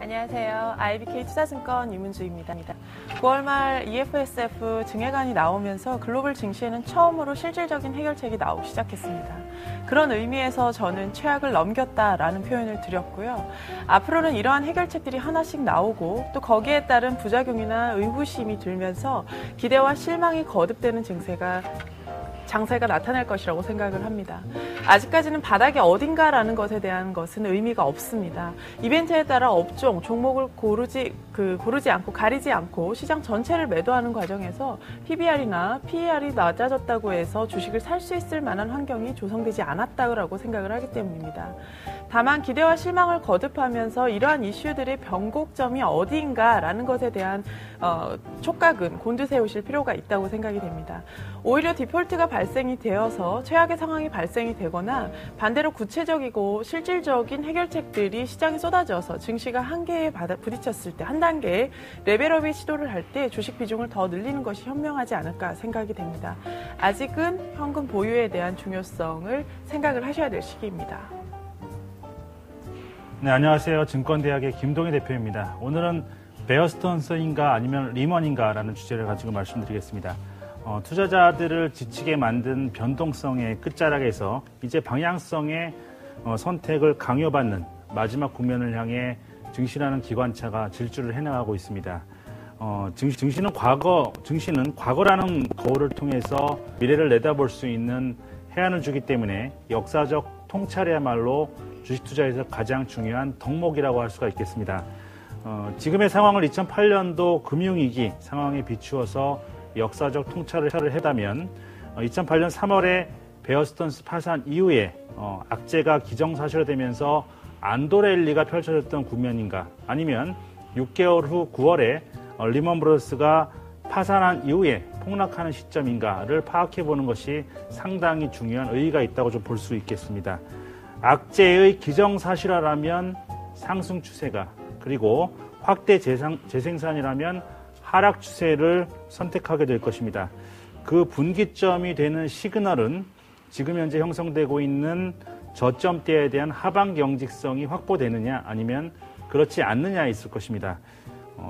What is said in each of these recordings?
안녕하세요. IBK 투자증권 유문주입니다. 9월 말 EFSF 증액안이 나오면서 글로벌 증시에는 처음으로 실질적인 해결책이 나오기 시작했습니다. 그런 의미에서 저는 최악을 넘겼다라는 표현을 드렸고요. 앞으로는 이러한 해결책들이 하나씩 나오고 또 거기에 따른 부작용이나 의구심이 들면서 기대와 실망이 거듭되는 장세가 나타날 것이라고 생각을 합니다. 아직까지는 바닥이 어딘가라는 것에 대한 것은 의미가 없습니다. 이벤트에 따라 업종, 종목을 고르지 않고 가리지 않고 시장 전체를 매도하는 과정에서 PBR이나 PER이 낮아졌다고 해서 주식을 살 수 있을 만한 환경이 조성되지 않았다고 생각을 하기 때문입니다. 다만 기대와 실망을 거듭하면서 이러한 이슈들의 변곡점이 어디인가라는 것에 대한 촉각은 곤두세우실 필요가 있다고 생각이 됩니다. 오히려 디폴트가 발생이 되어서 최악의 상황이 발생이 되거나 반대로 구체적이고 실질적인 해결책들이 시장에 쏟아져서 증시가 한계에 부딪혔을 때 한 단계 레벨업의 시도를 할 때 주식 비중을 더 늘리는 것이 현명하지 않을까 생각이 됩니다. 아직은 현금 보유에 대한 중요성을 생각을 하셔야 될 시기입니다. 네, 안녕하세요. 증권대학의 김동희 대표입니다. 오늘은 베어스턴스인가 아니면 리먼인가라는 주제를 가지고 말씀드리겠습니다. 투자자들을 지치게 만든 변동성의 끝자락에서 이제 방향성의 선택을 강요받는 마지막 국면을 향해 증시라는 기관차가 질주를 해나가고 있습니다. 증시는 과거라는 거울을 통해서 미래를 내다볼 수 있는 해안을 주기 때문에 역사적 통찰이야말로 주식 투자에서 가장 중요한 덕목이라고 할 수가 있겠습니다. 지금의 상황을 2008년도 금융위기 상황에 비추어서 역사적 통찰을 했다면 2008년 3월에 베어스턴스 파산 이후에 악재가 기정사실화되면서 안도렐리가 펼쳐졌던 국면인가, 아니면 6개월 후 9월에 리먼 브러더스가 파산한 이후에 폭락하는 시점인가를 파악해보는 것이 상당히 중요한 의의가 있다고 좀 볼 수 있겠습니다. 악재의 기정사실화라면 상승 추세가, 그리고 확대 재생산이라면 하락 추세를 선택하게 될 것입니다. 그 분기점이 되는 시그널은 지금 현재 형성되고 있는 저점대에 대한 하방 경직성이 확보되느냐 아니면 그렇지 않느냐에 있을 것입니다.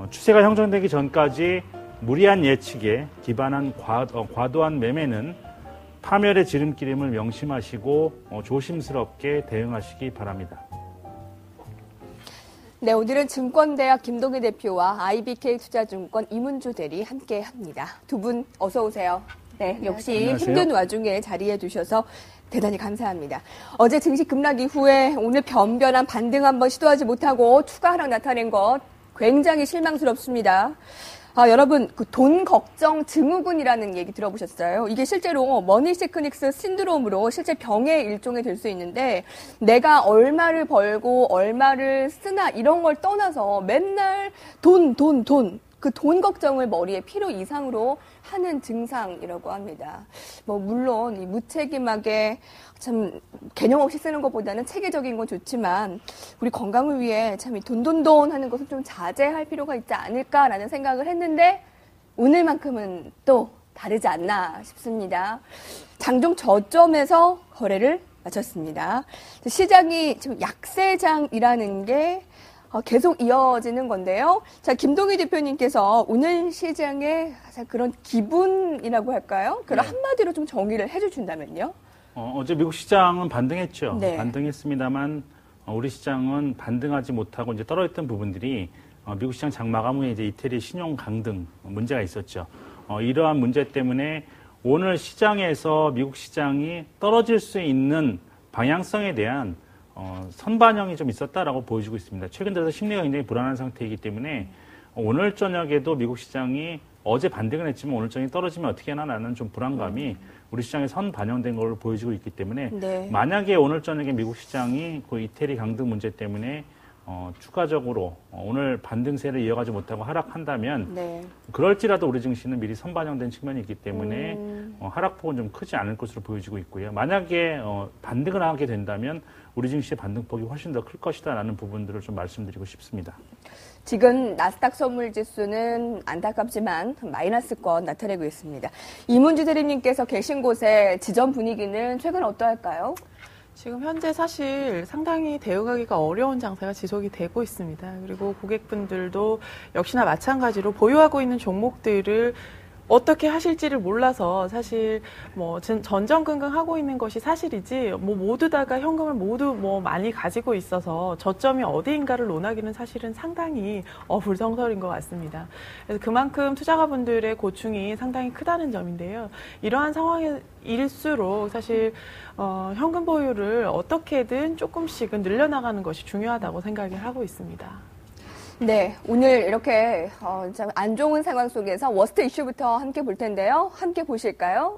추세가 형성되기 전까지 무리한 예측에 기반한 과도한 매매는 파멸의 지름길임을 명심하시고 조심스럽게 대응하시기 바랍니다. 네, 오늘은 증권대학 김동희 대표와 IBK 투자증권 이문주 대리 함께합니다. 두 분 어서 오세요. 네, 역시 안녕하세요. 힘든 와중에 자리해 주셔서 대단히 감사합니다. 어제 증시 급락 이후에 오늘 변변한 반등 한번 시도하지 못하고 추가 하락 나타낸 것 굉장히 실망스럽습니다. 여러분, 돈 걱정 증후군이라는 얘기 들어보셨어요? 이게 실제로 머니시크닉스 신드롬으로 실제 병의 일종이 될 수 있는데, 내가 얼마를 벌고 얼마를 쓰나 이런 걸 떠나서 맨날 돈. 그 돈 걱정을 머리에 필요 이상으로 하는 증상이라고 합니다. 물론 이 무책임하게 참 개념 없이 쓰는 것보다는 체계적인 건 좋지만 우리 건강을 위해 참 이 돈 하는 것은 좀 자제할 필요가 있지 않을까라는 생각을 했는데 오늘만큼은 또 다르지 않나 싶습니다. 장중 저점에서 거래를 마쳤습니다. 시장이 지금 약세장이라는 게 계속 이어지는 건데요. 자, 김동희 대표님께서 오늘 시장의 그런 기분이라고 할까요? 그런 한마디로 좀 정의를 해주신다면요. 어제 미국 시장은 반등했죠. 네. 반등했습니다만 우리 시장은 반등하지 못하고 이제 떨어졌던 부분들이 미국 시장 장마감 후에 이제 이태리 신용 강등 문제가 있었죠. 이러한 문제 때문에 오늘 시장에서 미국 시장이 떨어질 수 있는 방향성에 대한 선반영이 좀 있었다라고 보여지고 있습니다. 최근 들어서 심리가 굉장히 불안한 상태이기 때문에 오늘 저녁에도 미국 시장이 어제 반등을 했지만 오늘 저녁에 떨어지면 어떻게 하나라는 좀 불안감이 우리 시장에 선 반영된 걸로 보여지고 있기 때문에 네. 만약에 오늘 저녁에 미국 시장이 그 이태리 강등 문제 때문에 추가적으로 오늘 반등세를 이어가지 못하고 하락한다면 네. 그럴지라도 우리 증시는 미리 선반영된 측면이 있기 때문에 하락폭은 좀 크지 않을 것으로 보여지고 있고요. 만약에 반등을 하게 된다면 우리 증시의 반등폭이 훨씬 더 클 것이다라는 부분들을 좀 말씀드리고 싶습니다. 지금 나스닥 선물지수는 안타깝지만 마이너스권 나타내고 있습니다. 이문주 대리님께서 계신 곳의 지점 분위기는 최근 어떠할까요? 지금 현재 사실 상당히 대응하기가 어려운 장세가 지속이 되고 있습니다. 그리고 고객분들도 역시나 마찬가지로 보유하고 있는 종목들을 어떻게 하실지를 몰라서 사실 뭐 전전긍긍하고 있는 것이 사실이지 뭐 모두 다가 현금을 모두 뭐 많이 가지고 있어서 저점이 어디인가를 논하기는 사실은 상당히 불성설인 것 같습니다. 그래서 그만큼 투자가분들의 고충이 상당히 크다는 점인데요. 이러한 상황일수록 사실 현금 보유를 어떻게든 조금씩은 늘려나가는 것이 중요하다고 생각을 하고 있습니다. 네, 오늘 이렇게 참 안 좋은 상황 속에서 워스트 이슈부터 함께 볼 텐데요. 함께 보실까요?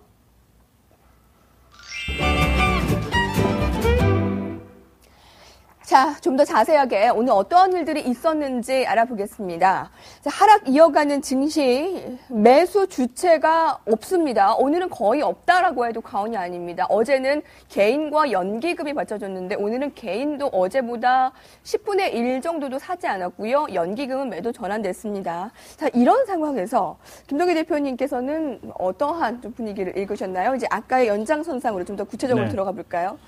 자, 좀 더 자세하게 오늘 어떠한 일들이 있었는지 알아보겠습니다. 자, 하락 이어가는 증시, 매수 주체가 없습니다. 오늘은 거의 없다라고 해도 과언이 아닙니다. 어제는 개인과 연기금이 받쳐줬는데 오늘은 개인도 어제보다 10분의 1 정도도 사지 않았고요. 연기금은 매도 전환됐습니다. 자, 이런 상황에서 김동기 대표님께서는 어떠한 좀 분위기를 읽으셨나요? 이제 아까의 연장선상으로 좀 더 구체적으로 들어가 볼까요?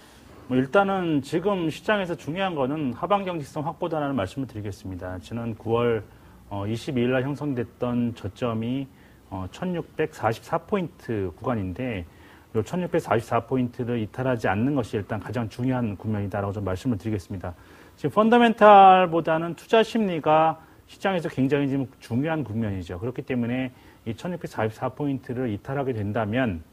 일단은 지금 시장에서 중요한 거는 하방 경직성 확보다라는 말씀을 드리겠습니다. 지난 9월 22일 날 형성됐던 저점이 1644포인트 구간인데 이 1644포인트를 이탈하지 않는 것이 일단 가장 중요한 국면이다라고 좀 말씀을 드리겠습니다. 지금 펀더멘탈보다는 투자 심리가 시장에서 굉장히 지금 중요한 국면이죠. 그렇기 때문에 이 1644포인트를 이탈하게 된다면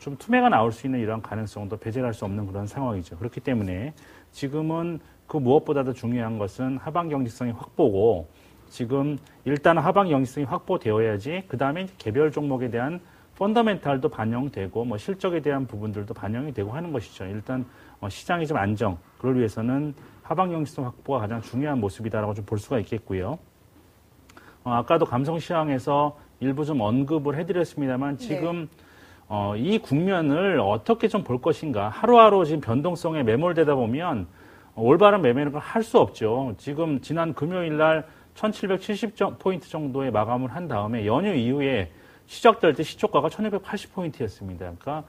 좀 투매가 나올 수 있는 이런 가능성도 배제할 수 없는 그런 상황이죠. 그렇기 때문에 지금은 그 무엇보다도 중요한 것은 하방 경직성의 확보고 지금 일단 하방 경직성이 확보되어야지 그 다음에 개별 종목에 대한 펀더멘탈도 반영되고 뭐 실적에 대한 부분들도 반영이 되고 하는 것이죠. 일단 시장이 좀 안정, 그걸 위해서는 하방 경직성 확보가 가장 중요한 모습이다라고 좀 볼 수가 있겠고요. 아까도 감성시황에서 일부 좀 언급을 해드렸습니다만 지금 이 국면을 어떻게 좀 볼 것인가. 하루하루 지금 변동성에 매몰되다 보면 올바른 매매를 할 수 없죠. 지금 지난 금요일 날 1770포인트 정도의 마감을 한 다음에 연휴 이후에 시작될 때 시초가가 1280포인트였습니다. 그러니까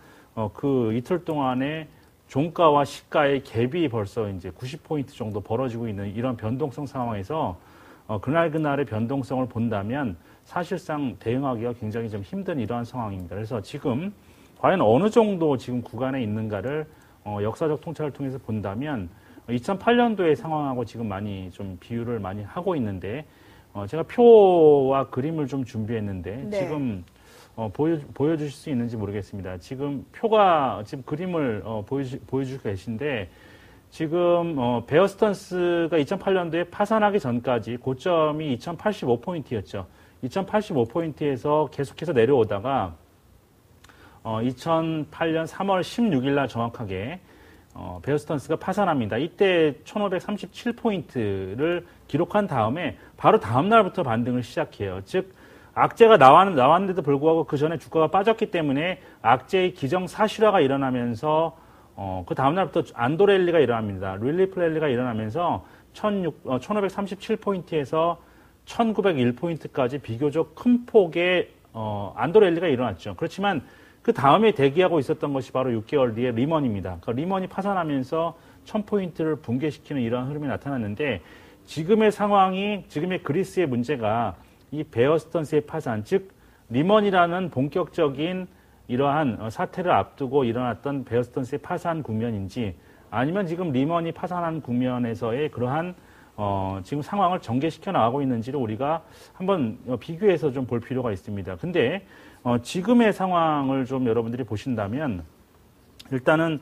그 이틀 동안에 종가와 시가의 갭이 벌써 이제 90포인트 정도 벌어지고 있는 이런 변동성 상황에서 그날의 변동성을 본다면 사실상 대응하기가 굉장히 좀 힘든 이러한 상황입니다. 그래서 지금 과연 어느 정도 지금 구간에 있는가를 역사적 통찰을 통해서 본다면 2008년도의 상황하고 지금 많이 좀 비유를 많이 하고 있는데 제가 표와 그림을 좀 준비했는데 지금 보여주실 수 있는지 모르겠습니다. 지금 표가 지금 그림을 보여주고 계신데 지금 베어스턴스가 2008년도에 파산하기 전까지 고점이 2085포인트였죠. 2085포인트에서 계속해서 내려오다가 2008년 3월 16일 날 정확하게 베어스턴스가 파산합니다. 이때 1537포인트를 기록한 다음에 바로 다음 날부터 반등을 시작해요. 즉 악재가 나왔는데도 불구하고 그 전에 주가가 빠졌기 때문에 악재의 기정사실화가 일어나면서 그 다음 날부터 안도 랠리가 일어납니다. 릴리프 랠리가 일어나면서 1537포인트에서 1901포인트까지 비교적 큰 폭의 안도 랠리가 일어났죠. 그렇지만 그 다음에 대기하고 있었던 것이 바로 6개월 뒤에 리먼입니다. 그러니까 리먼이 파산하면서 1000포인트를 붕괴시키는 이러한 흐름이 나타났는데 지금의 상황이, 지금의 그리스의 문제가 이 베어스턴스의 파산, 즉 리먼이라는 본격적인 이러한 사태를 앞두고 일어났던 베어스턴스의 파산 국면인지 아니면 지금 리먼이 파산한 국면에서의 그러한 지금 상황을 전개시켜 나가고 있는지를 우리가 한번 비교해서 좀 볼 필요가 있습니다. 근데 지금의 상황을 좀 여러분들이 보신다면 일단은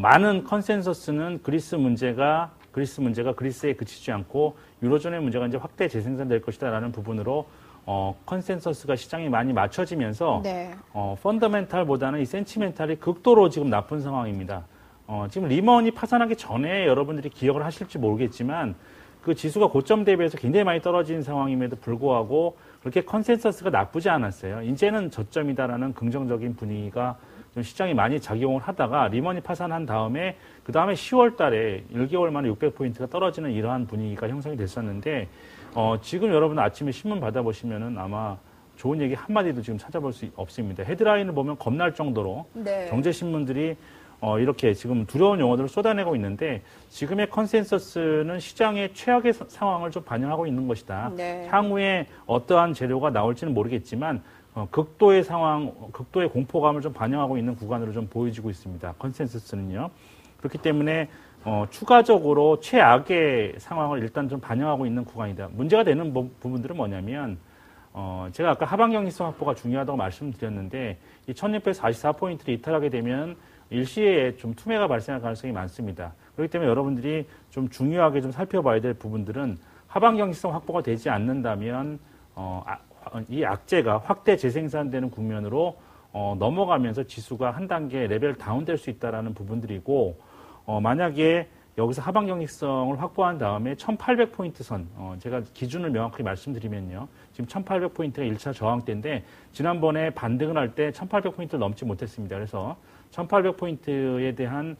많은 컨센서스는 그리스 문제가 그리스에 그치지 않고 유로존의 문제가 이제 확대 재생산될 것이다라는 부분으로 컨센서스가 시장이 많이 맞춰지면서 펀더멘탈보다는 이 센치멘탈이 극도로 지금 나쁜 상황입니다. 지금 리먼이 파산하기 전에 여러분들이 기억을 하실지 모르겠지만 그 지수가 고점 대비해서 굉장히 많이 떨어진 상황임에도 불구하고 그렇게 컨센서스가 나쁘지 않았어요. 이제는 저점이다라는 긍정적인 분위기가 좀 시장이 많이 작용을 하다가 리먼이 파산한 다음에 그 다음에 10월 달에 1개월 만에 600포인트가 떨어지는 이러한 분위기가 형성이 됐었는데 지금 여러분 아침에 신문 받아보시면은 아마 좋은 얘기 한마디도 지금 찾아볼 수 없습니다. 헤드라인을 보면 겁날 정도로 경제신문들이 이렇게 지금 두려운 용어들을 쏟아내고 있는데 지금의 컨센서스는 시장의 최악의 상황을 좀 반영하고 있는 것이다. 네. 향후에 어떠한 재료가 나올지는 모르겠지만 극도의 상황, 극도의 공포감을 좀 반영하고 있는 구간으로 좀 보여지고 있습니다. 컨센서스는요. 그렇기 때문에 추가적으로 최악의 상황을 일단 좀 반영하고 있는 구간이다. 문제가 되는 부분들은 뭐냐면 제가 아까 하방경직성 확보가 중요하다고 말씀드렸는데 이 1644포인트를 이탈하게 되면 일시에 좀 투매가 발생할 가능성이 많습니다. 그렇기 때문에 여러분들이 좀 중요하게 좀 살펴봐야 될 부분들은 하방경직성 확보가 되지 않는다면 이 악재가 확대 재생산되는 국면으로 넘어가면서 지수가 한 단계 레벨 다운될 수 있다라는 부분들이고 만약에 여기서 하방경직성을 확보한 다음에 1800포인트 선, 제가 기준을 명확히 말씀드리면요. 지금 1800포인트가 1차 저항대인데 지난번에 반등을 할 때 1800포인트를 넘지 못했습니다. 그래서 1800포인트에 대한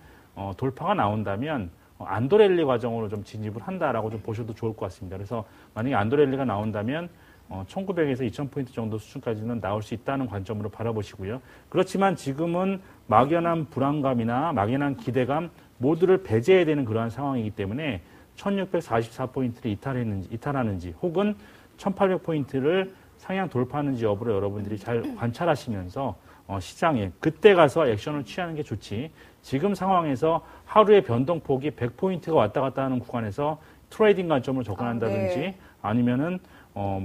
돌파가 나온다면 안도랠리 과정으로 좀 진입을 한다라고 좀 보셔도 좋을 것 같습니다. 그래서 만약에 안도랠리가 나온다면 1900에서 2000포인트 정도 수준까지는 나올 수 있다는 관점으로 바라보시고요. 그렇지만 지금은 막연한 불안감이나 막연한 기대감 모두를 배제해야 되는 그러한 상황이기 때문에 1644포인트를 이탈하는지 혹은 1800포인트를 상향 돌파하는지 여부를 여러분들이 잘 관찰하시면서 시장에 그때 가서 액션을 취하는 게 좋지 지금 상황에서 하루의 변동폭이 100포인트가 왔다 갔다 하는 구간에서 트레이딩 관점으로 접근한다든지 네. 아니면은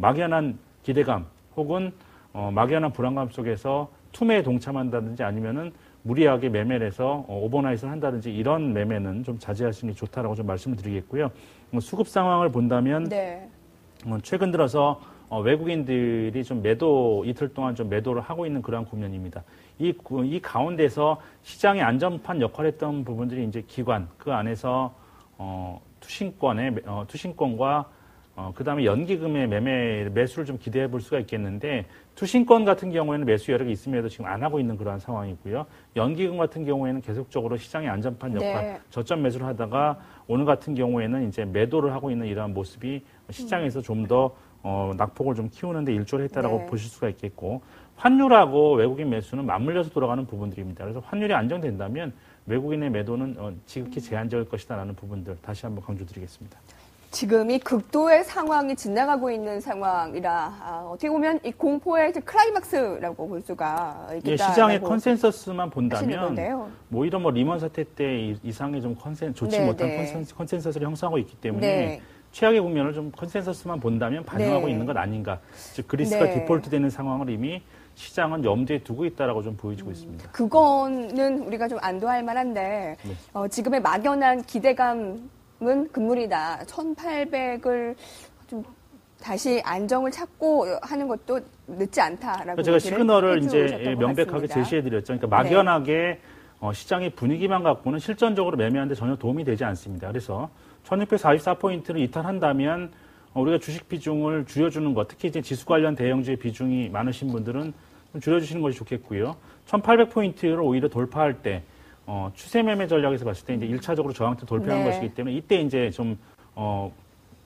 막연한 기대감 혹은 막연한 불안감 속에서 투매에 동참한다든지 아니면은 무리하게 매매를 해서 오버나잇을 한다든지 이런 매매는 좀 자제하시는 게 좋다라고 좀 말씀을 드리겠고요. 수급 상황을 본다면 네. 최근 들어서 외국인들이 좀 이틀 동안 좀 매도를 하고 있는 그러한 국면입니다. 이 가운데서 시장의 안전판 역할을 했던 부분들이 이제 기관, 그 안에서 투신권과 그다음에 연기금의 매수를 좀 기대해 볼 수가 있겠는데 투신권 같은 경우에는 매수 여력이 있음에도 지금 안 하고 있는 그러한 상황이고요. 연기금 같은 경우에는 계속적으로 시장의 안전판 역할, 네. 저점 매수를 하다가 오늘 같은 경우에는 이제 매도를 하고 있는 이러한 모습이 시장에서 좀 더 낙폭을 좀 키우는데 일조를 했다라고 네. 보실 수가 있겠고 환율하고 외국인 매수는 맞물려서 돌아가는 부분들입니다. 그래서 환율이 안정된다면 외국인의 매도는 지극히 제한적일 것이다라는 부분들 다시 한번 강조드리겠습니다. 지금이 극도의 상황이 지나가고 있는 상황이라 어떻게 보면 이 공포의 클라이막스라고 볼 수가 있겠다. 예, 시장의 컨센서스만 본다면 건데요. 오히려 리먼 사태 때 이상의 좀 좋지 네, 못한 네. 컨센서스를 형성하고 있기 때문에 네. 최악의 국면을 좀 컨센서스만 본다면 반영하고 네. 있는 것 아닌가. 즉 그리스가 네. 디폴트되는 상황을 이미 시장은 염두에 두고 있다라고 좀 보여지고 있습니다. 그거는 우리가 좀 안도할 만한데 네. 지금의 막연한 기대감은 금물이다. 1800을 좀 다시 안정을 찾고 하는 것도 늦지 않다라고 제가 시그널을 이제 해주셨던 것 명백하게 같습니다. 제시해드렸죠. 그러니까 막연하게 시장의 분위기만 갖고는 실전적으로 매매하는데 전혀 도움이 되지 않습니다. 그래서 1644포인트를 이탈한다면 우리가 주식 비중을 줄여주는 것, 특히 이제 지수 관련 대형주의 비중이 많으신 분들은 좀 줄여주시는 것이 좋겠고요. 1800포인트를 오히려 돌파할 때 추세 매매 전략에서 봤을 때 이제 1차적으로 저항대 돌파하는 네. 것이기 때문에 이때 이제 좀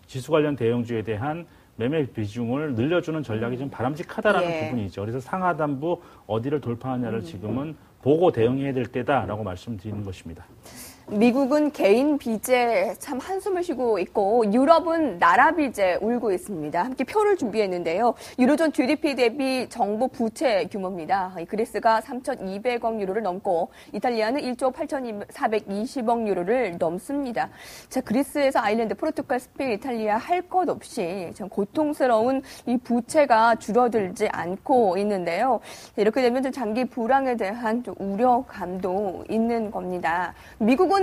지수 관련 대형주에 대한 매매 비중을 늘려주는 전략이 좀 바람직하다라는 예. 부분이죠. 그래서 상하단부 어디를 돌파하냐를 지금은 보고 대응해야 될 때다라고 말씀드리는 것입니다. 미국은 개인 빚에 참 한숨을 쉬고 있고 유럽은 나라 빚에 울고 있습니다. 함께 표를 준비했는데요. 유로존 GDP 대비 정부 부채 규모입니다. 그리스가 3,200억 유로를 넘고 이탈리아는 1조 8,420억 유로를 넘습니다. 자, 그리스에서 아일랜드, 포르투갈, 스페인, 이탈리아 할 것 없이 참 고통스러운 이 부채가 줄어들지 않고 있는데요. 이렇게 되면 좀 장기 불황에 대한 좀 우려감도 있는 겁니다. 미국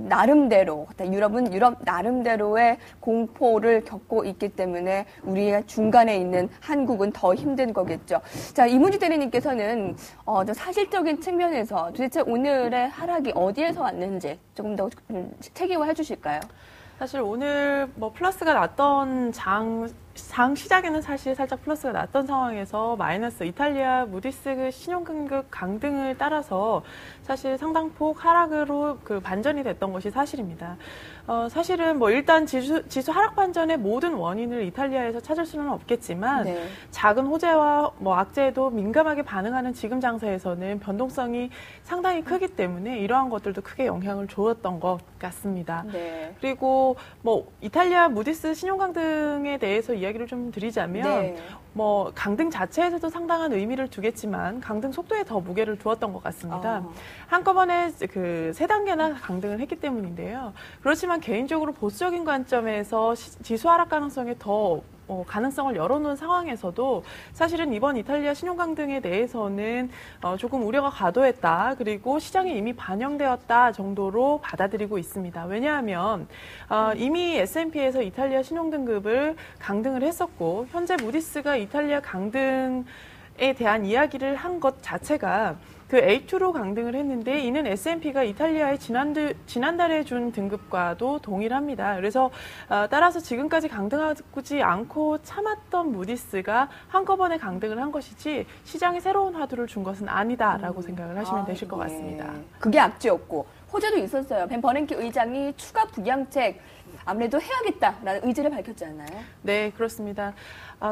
나름대로, 유럽은 유럽 나름대로의 공포를 겪고 있기 때문에 우리의 중간에 있는 한국은 더 힘든 거겠죠. 자, 이문주 대리님께서는 좀 사실적인 측면에서 도대체 오늘의 하락이 어디에서 왔는지 조금 더 체계화 해주실까요? 사실 오늘 플러스가 났던 장 시작에는 사실 살짝 플러스가 났던 상황에서 마이너스 이탈리아 무디스 신용등급 강등을 따라서 사실 상당폭 하락으로 반전이 됐던 것이 사실입니다. 사실은 뭐 일단 지수 하락 반전의 모든 원인을 이탈리아에서 찾을 수는 없겠지만 네. 작은 호재와 뭐 악재에도 민감하게 반응하는 지금 장세에서는 변동성이 상당히 크기 때문에 이러한 것들도 크게 영향을 주었던 것 같습니다. 네. 그리고 뭐 이탈리아 무디스 신용 강등에 대해서 이야기를 좀 드리자면 네. 뭐 강등 자체에서도 상당한 의미를 두겠지만 강등 속도에 더 무게를 두었던 것 같습니다. 한꺼번에 세 단계나 강등을 했기 때문인데요. 그렇지만 개인적으로 보수적인 관점에서 지수 하락 가능성에 더 가능성을 열어놓은 상황에서도 사실은 이번 이탈리아 신용 강등에 대해서는 조금 우려가 과도했다. 그리고 시장에 이미 반영되었다 정도로 받아들이고 있습니다. 왜냐하면 이미 S&P에서 이탈리아 신용 등급을 강등을 했었고 현재 무디스가 이탈리아 강등에 대한 이야기를 한 것 자체가 그 A2로 강등을 했는데 이는 S&P가 이탈리아의 지난달에 준 등급과도 동일합니다. 그래서 따라서 지금까지 강등하지 않고 참았던 무디스가 한꺼번에 강등을 한 것이지 시장에 새로운 화두를 준 것은 아니다라고 생각을 하시면 되실 것 같습니다. 그게 악재였고 호재도 있었어요. 벤 버냉키 의장이 추가 부양책 아무래도 해야겠다라는 의지를 밝혔잖아요. 네, 그렇습니다.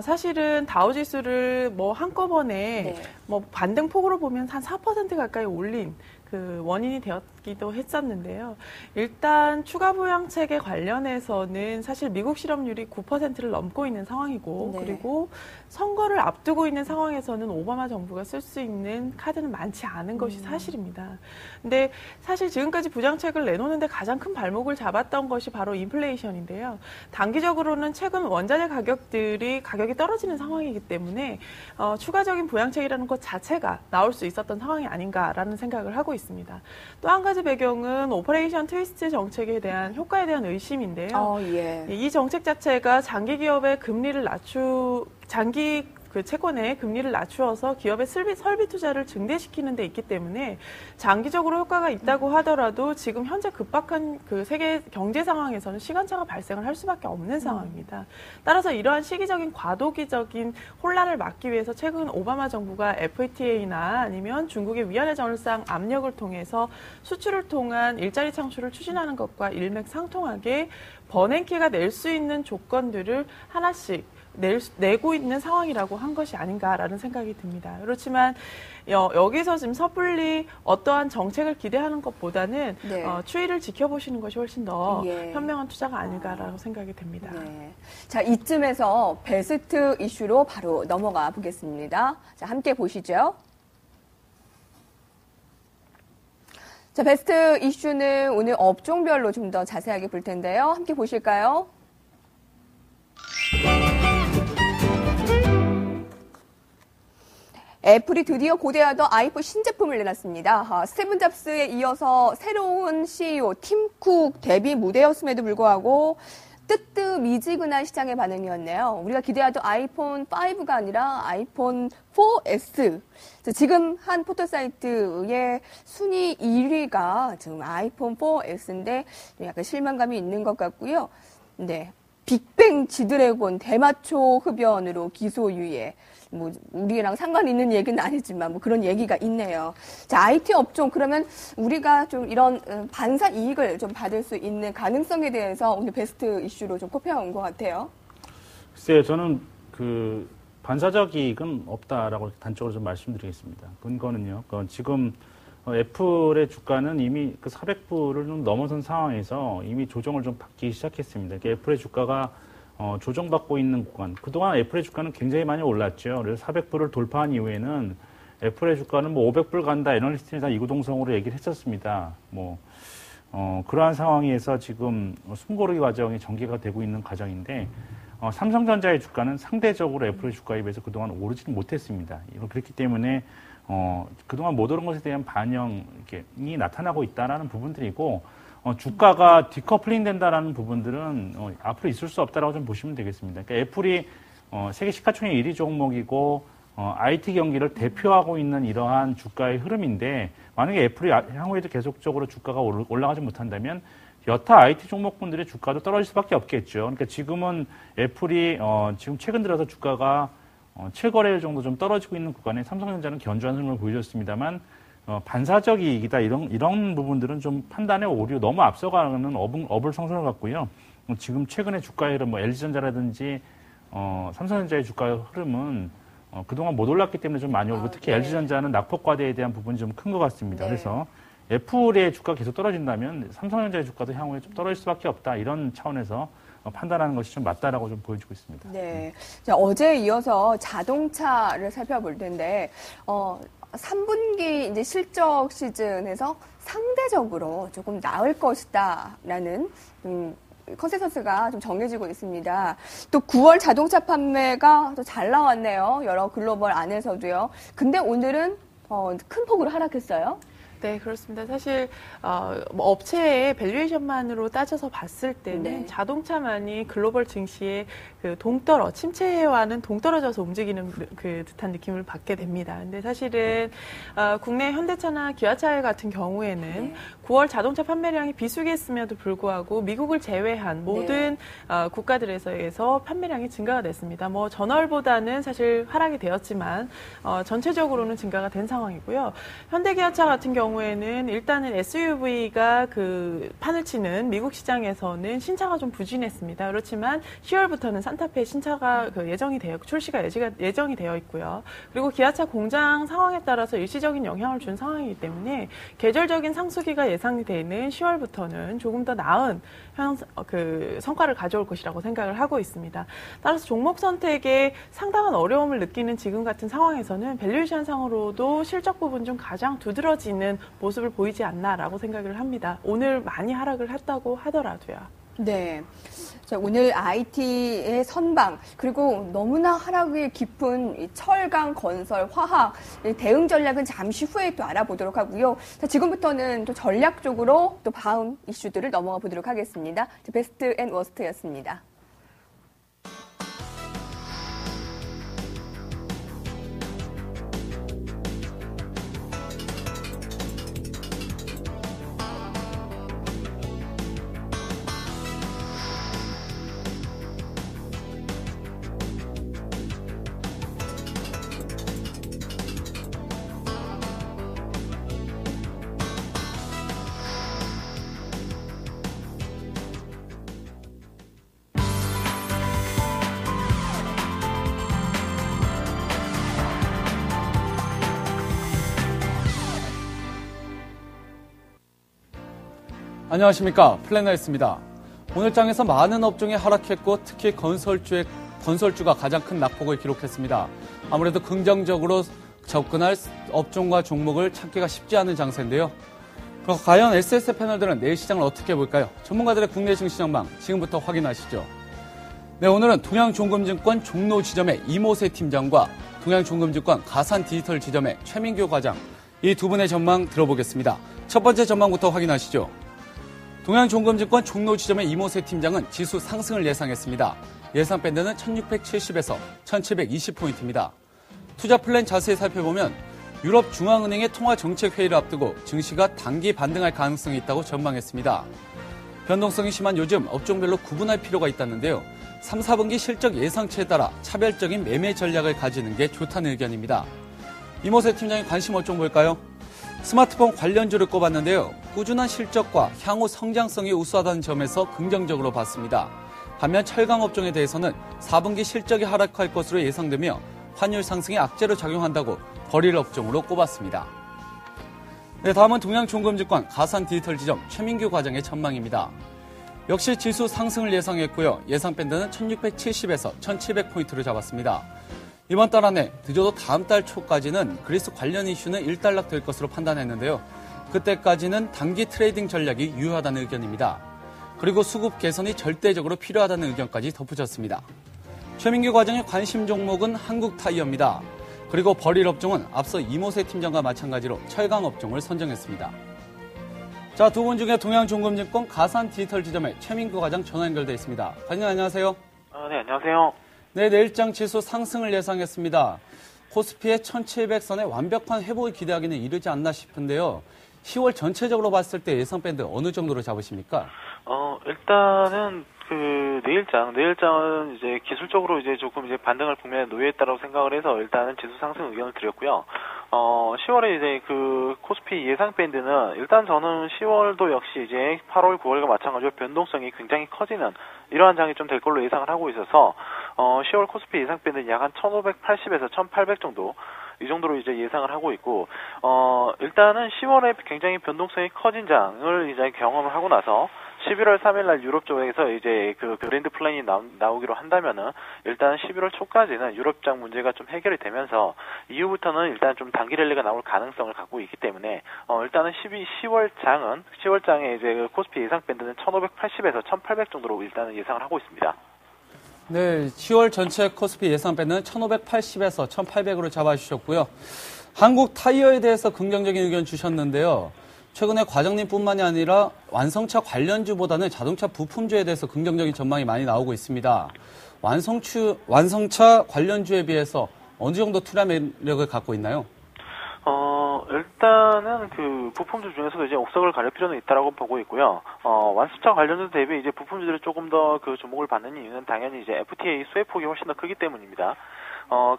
사실은 다우지수를 뭐 한꺼번에 네. 뭐 반등폭으로 보면 한 4% 가까이 올린 그 원인이 되었기도 했었는데요. 일단 추가 부양책에 관련해서는 사실 미국 실업률이 9%를 넘고 있는 상황이고 네. 그리고 선거를 앞두고 있는 상황에서는 오바마 정부가 쓸 수 있는 카드는 많지 않은 것이 사실입니다. 근데 사실 지금까지 부양책을 내놓는데 가장 큰 발목을 잡았던 것이 바로 인플레이션인데요. 단기적으로는 최근 원자재 가격이 떨어지는 상황이기 때문에 추가적인 부양책이라는 것 자체가 나올 수 있었던 상황이 아닌가라는 생각을 하고 있습니다. 또 한 가지 배경은 오퍼레이션 트위스트 정책에 대한 효과에 대한 의심인데요. 예. 이 정책 자체가 장기 기업의 금리를 채권의 금리를 낮추어서 기업의 설비 투자를 증대시키는 데 있기 때문에 장기적으로 효과가 있다고 하더라도 지금 현재 급박한 그 세계 경제 상황에서는 시간차가 발생을 할 수밖에 없는 상황입니다. 따라서 이러한 시기적인 과도기적인 혼란을 막기 위해서 최근 오바마 정부가 FTA나 아니면 중국의 위안화 전환상 압력을 통해서 수출을 통한 일자리 창출을 추진하는 것과 일맥상통하게 버냉키가 낼 수 있는 조건들을 하나씩 내고 있는 상황이라고 한 것이 아닌가라는 생각이 듭니다. 그렇지만 여기서 지금 섣불리 어떠한 정책을 기대하는 것보다는 네. 추이를 지켜보시는 것이 훨씬 더 예. 현명한 투자가 아닐까라고 생각이 듭니다. 네. 자, 이쯤에서 베스트 이슈로 바로 넘어가 보겠습니다. 자, 함께 보시죠. 자, 베스트 이슈는 오늘 업종별로 좀 더 자세하게 볼 텐데요. 함께 보실까요? 애플이 드디어 고대하던 아이폰 신제품을 내놨습니다. 스티븐 잡스에 이어서 새로운 CEO 팀 쿡 데뷔 무대였음에도 불구하고 뜨뜻미지근한 시장의 반응이었네요. 우리가 기대하던 아이폰 5가 아니라 아이폰 4S. 지금 한 포털 사이트의 순위 1위가 지금 아이폰 4S인데 약간 실망감이 있는 것 같고요. 네. 빅뱅 지드래곤 대마초 흡연으로 기소유예. 뭐 우리랑 상관 있는 얘기는 아니지만 뭐 그런 얘기가 있네요. 자, IT 업종 그러면 우리가 좀 이런 반사 이익을 좀 받을 수 있는 가능성에 대해서 오늘 베스트 이슈로 좀 꼽혀온 것 같아요. 글쎄요, 저는 그 반사적 이익은 없다라고 단적으로 좀 말씀드리겠습니다. 근거는요, 지금 애플의 주가는 이미 그 400불을 좀 넘어선 상황에서 이미 조정을 좀 받기 시작했습니다. 애플의 주가가 조정받고 있는 구간. 그동안 애플의 주가는 굉장히 많이 올랐죠. 그래서 400불을 돌파한 이후에는 애플의 주가는 뭐 500불 간다, 애널리스트는 다 이구동성으로 얘기를 했었습니다. 그러한 상황에서 지금 숨고르기 과정이 전개가 되고 있는 과정인데, 삼성전자의 주가는 상대적으로 애플의 주가에 비해서 그동안 오르지는 못했습니다. 그렇기 때문에, 그동안 못 오른 것에 대한 반영이 나타나고 있다라는 부분들이고, 주가가 디커플링 된다라는 부분들은 앞으로 있을 수 없다라고 좀 보시면 되겠습니다. 그러니까 애플이 세계 시가총액 1위 종목이고 IT 경기를 대표하고 있는 이러한 주가의 흐름인데 만약에 애플이 향후에도 계속적으로 주가가 올라가지 못한다면 여타 IT 종목군들의 주가도 떨어질 수밖에 없겠죠. 그러니까 지금은 애플이 지금 최근 들어서 주가가 7거래일 정도 좀 떨어지고 있는 구간에 삼성전자는 견조한 흐름을 보여줬습니다만 반사적 이익이다 이런 부분들은 좀 판단의 오류 너무 앞서가는 어불성설을 갖고요. 지금 최근에 주가의 흐름, LG전자라든지 삼성전자의 주가의 흐름은 그동안 못 올랐기 때문에 좀 많이 오르고 특히 네. LG전자는 낙폭과대에 대한 부분이 좀 큰 것 같습니다. 네. 그래서 애플의 주가가 계속 떨어진다면 삼성전자의 주가도 향후에 좀 떨어질 수밖에 없다 이런 차원에서 판단하는 것이 좀 맞다라고 좀 보여주고 있습니다. 네. 자, 어제에 이어서 자동차를 살펴볼 텐데, 3분기 이제 실적 시즌에서 상대적으로 조금 나을 것이다라는 컨센서스가 좀 정해지고 있습니다. 또 9월 자동차 판매가 또 잘 나왔네요. 여러 글로벌 안에서도요. 근데 오늘은 큰 폭으로 하락했어요. 네, 그렇습니다. 사실 업체의 밸류에이션만으로 따져서 봤을 때는 네. 자동차만이 글로벌 증시의 그 침체와는 동떨어져서 움직이는 그 듯한 느낌을 받게 됩니다. 근데 사실은 국내 현대차나 기아차 같은 경우에는 네. 9월 자동차 판매량이 비수기했음에도 불구하고 미국을 제외한 모든 국가들에서 판매량이 증가가 됐습니다. 뭐 전월보다는 사실 하락이 되었지만 전체적으로는 증가가 된 상황이고요. 현대기아차 같은 경우에는 일단은 SUV가 그 판을 치는 미국 시장에서는 신차가 좀 부진했습니다. 그렇지만 10월부터는 산타페 신차가 출시가 예정이 되어 있고요. 그리고 기아차 공장 상황에 따라서 일시적인 영향을 준 상황이기 때문에 계절적인 상수기가 예상이 되는 10월부터는 조금 더 나은 성과를 가져올 것이라고 생각을 하고 있습니다. 따라서 종목 선택에 상당한 어려움을 느끼는 지금 같은 상황에서는 밸류에이션 상으로도 실적 부분 중 가장 두드러지는 모습을 보이지 않나라고 생각을 합니다. 오늘 많이 하락을 했다고 하더라도요. 네. 자, 오늘 IT의 선방, 그리고 너무나 하락이 깊은 이 철강, 건설, 화학, 대응 전략은 잠시 후에 또 알아보도록 하고요. 자, 지금부터는 또 전략적으로 또 다음 이슈들을 넘어가 보도록 하겠습니다. 베스트 앤 워스트였습니다. 안녕하십니까, 플래너였습니다. 오늘 장에서 많은 업종이 하락했고 특히 건설주가 가장 큰 낙폭을 기록했습니다. 아무래도 긍정적으로 접근할 업종과 종목을 찾기가 쉽지 않은 장세인데요. 과연 SS 패널들은 내일 시장을 어떻게 볼까요? 전문가들의 국내 증시 전망 지금부터 확인하시죠. 네, 오늘은 동양종금증권 종로지점의 이모세 팀장과 동양종금증권 가산디지털 지점의 최민규 과장, 이 두 분의 전망 들어보겠습니다. 첫 번째 전망부터 확인하시죠. 동양종금증권 종로지점의 이모세 팀장은 지수 상승을 예상했습니다. 예상 밴드는 1670에서 1720포인트입니다. 투자 플랜 자세히 살펴보면 유럽 중앙은행의 통화정책회의를 앞두고 증시가 단기 반등할 가능성이 있다고 전망했습니다. 변동성이 심한 요즘 업종별로 구분할 필요가 있다는데요. 3, 4분기 실적 예상치에 따라 차별적인 매매 전략을 가지는 게 좋다는 의견입니다. 이모세 팀장이 관심 업종 볼까요? 스마트폰 관련주를 꼽았는데요. 꾸준한 실적과 향후 성장성이 우수하다는 점에서 긍정적으로 봤습니다. 반면 철강 업종에 대해서는 4분기 실적이 하락할 것으로 예상되며 환율 상승이 악재로 작용한다고 버릴 업종으로 꼽았습니다. 네, 다음은 동양종금증권 가산디지털 지점 최민규 과장의 전망입니다. 역시 지수 상승을 예상했고요. 예상 밴드는 1670에서 1700포인트를 잡았습니다. 이번 달 안에 늦어도 다음 달 초까지는 그리스 관련 이슈는 일단락될 것으로 판단했는데요. 그때까지는 단기 트레이딩 전략이 유효하다는 의견입니다. 그리고 수급 개선이 절대적으로 필요하다는 의견까지 덧붙였습니다. 최민규 과장의 관심 종목은 한국타이어입니다. 그리고 버릴 업종은 앞서 이모세 팀장과 마찬가지로 철강 업종을 선정했습니다. 자, 두 분 중에 동양종금증권 가산디지털 지점의 최민규 과장 전화 연결되어 있습니다. 과장님 안녕하세요. 네, 안녕하세요. 네, 내일장 지수 상승을 예상했습니다. 코스피의 1700선의 완벽한 회복을 기대하기는 이르지 않나 싶은데요. 10월 전체적으로 봤을 때 예상 밴드 어느 정도로 잡으십니까? 일단은 내일장은 이제 기술적으로 이제 조금 이제 반등할 국면에 놓여 있다라고 생각을 해서 일단은 지수 상승 의견을 드렸고요. 10월에 이제 그 코스피 예상 밴드는 일단 저는 10월도 역시 이제 8월, 9월과 마찬가지로 변동성이 굉장히 커지는 이러한 장이 좀 될 걸로 예상을 하고 있어서 10월 코스피 예상 밴드는 약 한 1580에서 1800 정도 이 정도로 이제 예상을 하고 있고, 일단은 10월에 굉장히 변동성이 커진 장을 이제 경험을 하고 나서 11월 3일날 유럽 쪽에서 이제 그 그랜드 플랜이 나오기로 한다면은 일단 11월 초까지는 유럽장 문제가 좀 해결이 되면서 이후부터는 일단 좀 단기 랠리가 나올 가능성을 갖고 있기 때문에 일단은 10월 장에 이제 그 코스피 예상 밴드는 1580에서 1800 정도로 일단은 예상을 하고 있습니다. 네, 10월 전체 코스피 예상 밴드는 1580에서 1800으로 잡아주셨고요. 한국 타이어에 대해서 긍정적인 의견 주셨는데요. 최근에 과장님뿐만이 아니라 완성차 관련주보다는 자동차 부품주에 대해서 긍정적인 전망이 많이 나오고 있습니다. 완성차 관련주에 비해서 어느 정도 투자 매력을 갖고 있나요? 일단은 그 부품주 중에서도 이제 옥석을 가릴 필요는 있다라고 보고 있고요. 완성차 관련주 대비 이제 부품주들이 조금 더 그 주목을 받는 이유는 당연히 이제 FTA 수혜폭이 훨씬 더 크기 때문입니다.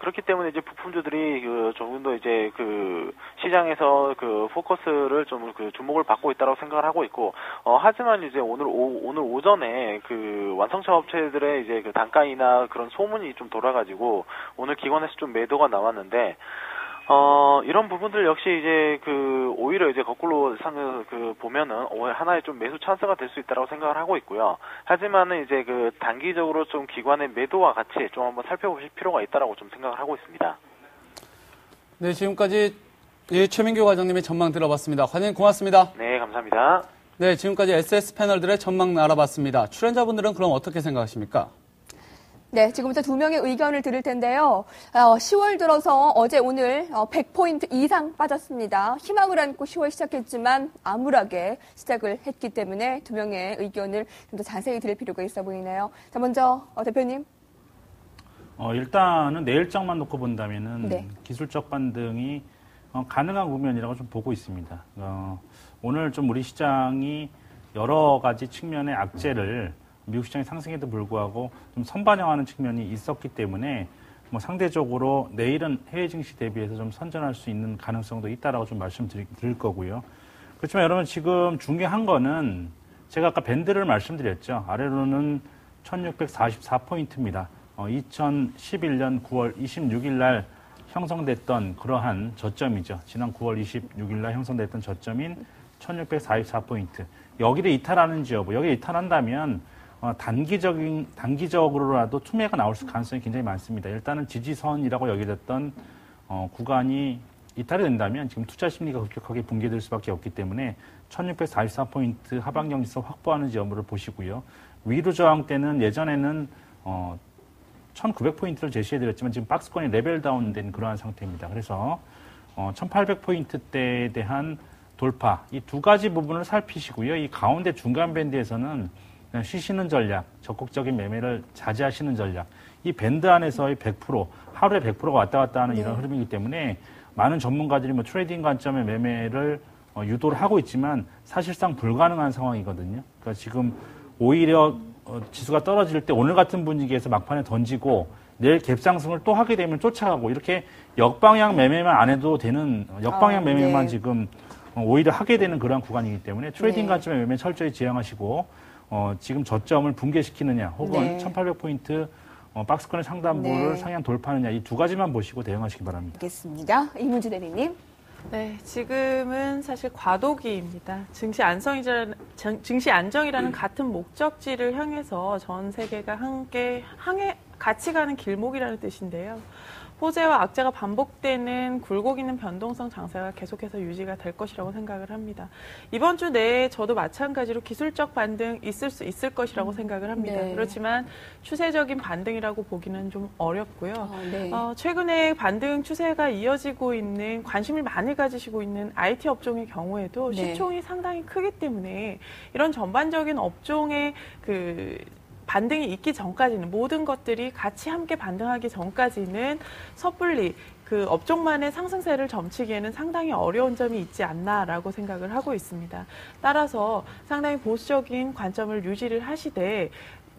그렇기 때문에 이제 부품주들이 그 조금 더 이제 그 시장에서 그 포커스를 좀 그 주목을 받고 있다고 생각을 하고 있고, 하지만 이제 오늘 오전에 그 완성차 업체들의 이제 그 단가이나 그런 소문이 좀 돌아가지고 오늘 기관에서 좀 매도가 나왔는데, 이런 부분들 역시 이제 그 오히려 이제 거꾸로 보면은 하나의 좀 매수 찬스가 될 수 있다고 생각을 하고 있고요. 하지만은 이제 그 단기적으로 좀 기관의 매도와 같이 좀 한번 살펴보실 필요가 있다라고 좀 생각을 하고 있습니다. 네, 지금까지 최민규 과장님의 전망 들어봤습니다. 과장님 고맙습니다. 네, 감사합니다. 네, 지금까지 SS 패널들의 전망 알아봤습니다. 출연자분들은 그럼 어떻게 생각하십니까? 네, 지금부터 두 명의 의견을 들을 텐데요. 10월 들어서 어제 오늘 100포인트 이상 빠졌습니다. 희망을 안고 10월 시작했지만 암울하게 시작을 했기 때문에 두 명의 의견을 좀 더 자세히 들을 필요가 있어 보이네요. 자, 먼저 대표님. 일단은 내일장만 놓고 본다면은 네. 기술적 반등이 가능한 국면이라고 좀 보고 있습니다. 오늘 좀 우리 시장이 여러 가지 측면의 악재를 미국 시장의 상승에도 불구하고 좀 선반영하는 측면이 있었기 때문에 뭐 상대적으로 내일은 해외 증시 대비해서 좀 선전할 수 있는 가능성도 있다라고 좀 말씀드릴 거고요. 그렇지만 여러분 지금 중요한 거는 제가 아까 밴드를 말씀드렸죠. 아래로는 1644포인트입니다. 2011년 9월 26일 날 형성됐던 그러한 저점이죠. 지난 9월 26일 날 형성됐던 저점인 1644포인트. 여기를 이탈하는지 여부, 여기 이탈한다면 단기적으로라도 투매가 나올 가능성이 굉장히 많습니다. 일단은 지지선이라고 여겨졌던 구간이 이탈이 된다면 지금 투자 심리가 급격하게 붕괴될 수밖에 없기 때문에 1644포인트 하방경지선 확보하는지 여부를 보시고요. 위로 저항 때는 예전에는 1900포인트를 제시해드렸지만 지금 박스권이 레벨 다운된 그러한 상태입니다. 그래서 1800포인트대에 대한 돌파, 이 두 가지 부분을 살피시고요. 이 가운데 중간 밴드에서는 그냥 쉬시는 전략, 적극적인 매매를 자제하시는 전략, 이 밴드 안에서의 100%, 하루에 100%가 왔다 갔다 하는 이런 흐름이기 때문에 많은 전문가들이 뭐 트레이딩 관점의 매매를 유도를 하고 있지만 사실상 불가능한 상황이거든요. 그러니까 지금 오히려 지수가 떨어질 때 오늘 같은 분위기에서 막판에 던지고 내일 갭상승을 또 하게 되면 쫓아가고 이렇게 역방향 매매만 안 해도 되는 역방향 매매만 네. 지금 오히려 하게 되는 그런 구간이기 때문에 트레이딩 네. 관점의 매매 철저히 지향하시고 지금 저점을 붕괴시키느냐 혹은 네. 1800포인트 박스권의 상단부를 네. 상향 돌파하느냐 이 두 가지만 보시고 대응하시기 바랍니다. 알겠습니다. 이문주 대리님. 네, 지금은 사실 과도기입니다. 증시 안정이라는 같은 목적지를 향해서 전 세계가 함께 같이 가는 길목이라는 뜻인데요. 호재와 악재가 반복되는 굴곡있는 변동성 장세가 계속해서 유지가 될 것이라고 생각을 합니다. 이번 주 내에 저도 마찬가지로 기술적 반등 있을 수 있을 것이라고 생각을 합니다. 네. 그렇지만 추세적인 반등이라고 보기는 좀 어렵고요. 네. 최근에 반등 추세가 이어지고 있는 관심을 많이 가지시고 있는 IT 업종의 경우에도 네. 시총이 상당히 크기 때문에 이런 전반적인 업종의 그 반등이 있기 전까지는 모든 것들이 같이 함께 반등하기 전까지는 섣불리 그 업종만의 상승세를 점치기에는 상당히 어려운 점이 있지 않나라고 생각을 하고 있습니다. 따라서 상당히 보수적인 관점을 유지를 하시되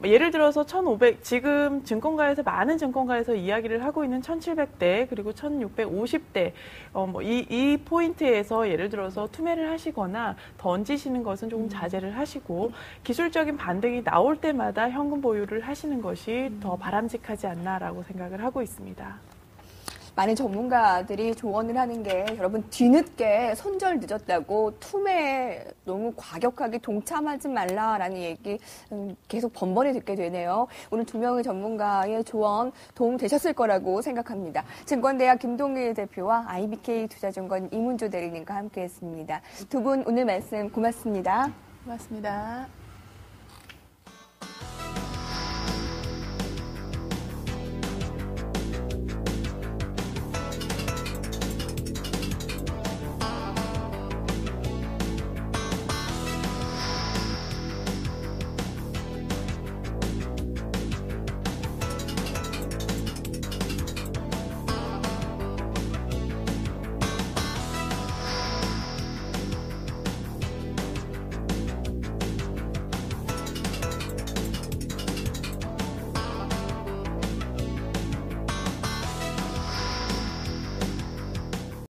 예를 들어서 1,500 지금 증권가에서 많은 증권가에서 이야기를 하고 있는 1,700대 그리고 1,650대 이 포인트에서 예를 들어서 투매를 하시거나 던지시는 것은 조금 자제를 하시고 기술적인 반등이 나올 때마다 현금 보유를 하시는 것이 더 바람직하지 않나라고 생각을 하고 있습니다. 많은 전문가들이 조언을 하는 게 여러분 뒤늦게 손절 늦었다고 투매에 너무 과격하게 동참하지 말라라는 얘기 계속 번번이 듣게 되네요. 오늘 두 명의 전문가의 조언 도움 되셨을 거라고 생각합니다. 증권대학 김동일 대표와 IBK 투자증권 이문조 대리님과 함께했습니다. 두 분 오늘 말씀 고맙습니다. 고맙습니다.